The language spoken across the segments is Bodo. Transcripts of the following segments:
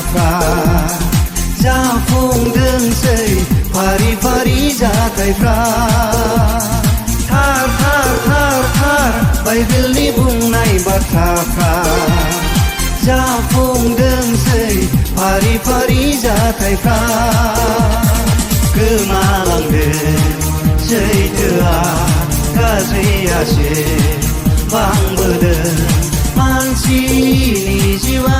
बाथ्राफ्रा जाफुंदोंसै फारि फारि जाथायफ्रा थार थार थार थार बाइबेलनि बुंनाय बाथ्राफ्रा जाफुंदोंसै फारि फारि जाथायफ्रा गोमालांदों सैथोआ गाज्रियासो बांबोदों मानसिनि जिउआ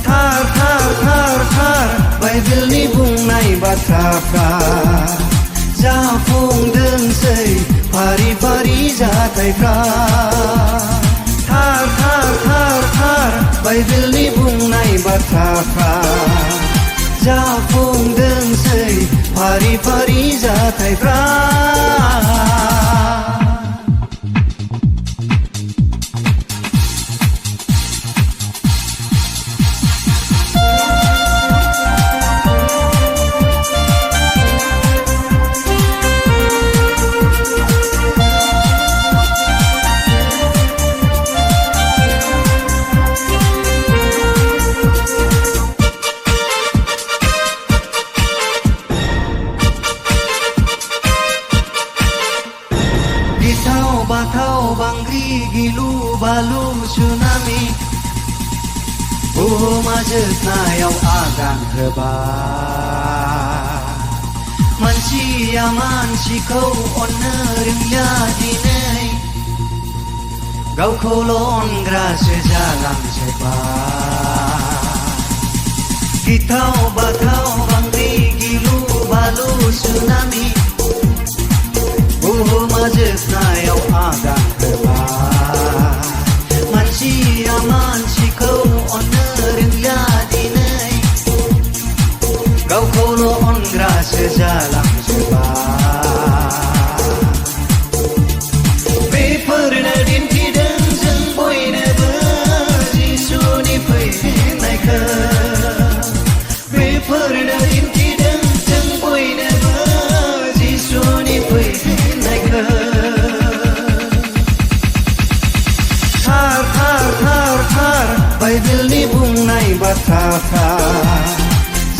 थार थार थार थार बाइबेलनि बुंनाय बाथ्राफ्रा जाफुंदोंसै फारि फारि जाथायफ्रा थार थार थार थार बाइबेलनि बुंनाय बाथ्राफ्रा जाफुंदोंसै फारि फारि जाथायफ्रा बाथाव बांग्रि गिलु बालु सुनामि बुहुमा जोबनायाव आगान होबाय मानसिया मानसिखौ अननो रोंलिया दिनै गावखौल' अनग्रासो जालांजोबबाय गिथाव बाथाव बांग्रि गिलु बालु सुनामि बुहुमा जोबनायाव आगान होबाय मानसिया मानसिखौ अननो रोंलिया दिनै गावखौल' अनग्रासो जालांजोबबाय बेफोरनो दिन्थिदों जों बयनोबो जिसुनि फैफिननायखौ बेफोरनो दिन्थिदों जों बयनोबो जिसुनि फैफिननायखौ थार थार थार थार बाइबेलनि बुंनाय बाथ्राफ्रा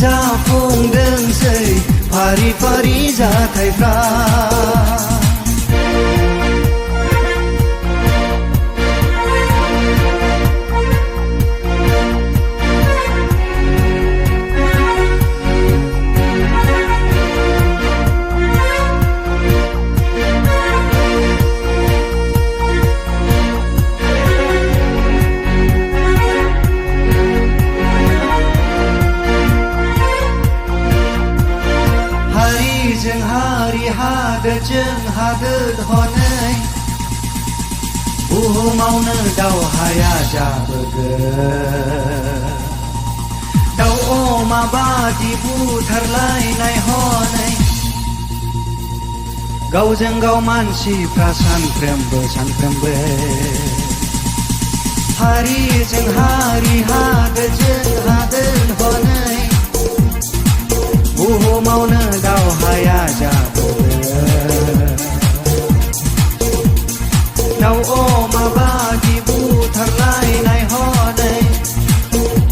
जाफुंदोंसै फारि फारि जाथायफ्रा जों हारि हादोरजों हादोर हनै बुहुमावनो दावहाया जाबोगोन दाउ अमा बादि बुथारलायनाय हनै गावजों गाव मानसिफ्रा सानफ्रोमबो हारिजों हारि हादोरजों हादोर हनै बुहुमावनो दावहाया जाबोगोन दाउ अमा बादि बुथारलायनाय हनै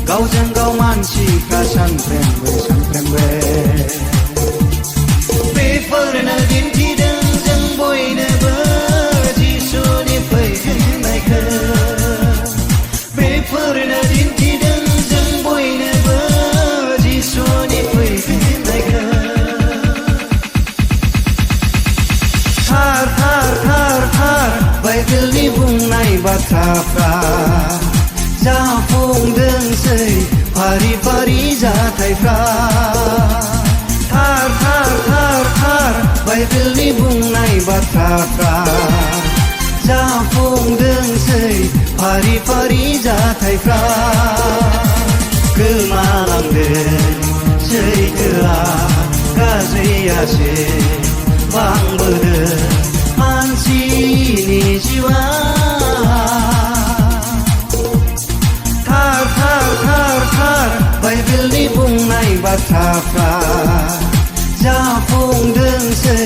गावजों गाव मानसिफ्रा सानफ्रोमबो बेफोरनो दिन्थिदों जों बयनोबो जिसुनि फैफिननायखौ बेफोरनो दिन्थिदों जों बयनोबो जिसुनि फैफिननायखौ थार थार थार थार बाइबेलनि बुंनाय बाथ्राफ्रा जाफुंदोंसै फारि फारि जाथायफ्रा थार थार थार थार बाइबेलनि बुंनाय बाथ्राफ्रा जाफुंदोंसै फारि फारि जाथायफ्रा गोमालांदों सैथोआ गाज्रियासो बांबोदों मानसिनि जिउआ थार थार थार थार बाइबेलनि बुंनाय बाथ्राफ्रा जाफुंदोंसै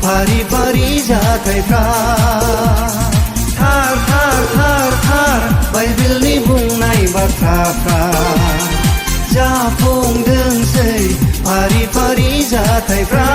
फारि फारि जाथायफ्रा थार थार थार थार बाइबेलनि बुंनाय बाथ्राफ्रा जाफुंदोंसै फारि फारि जाथायफ्रा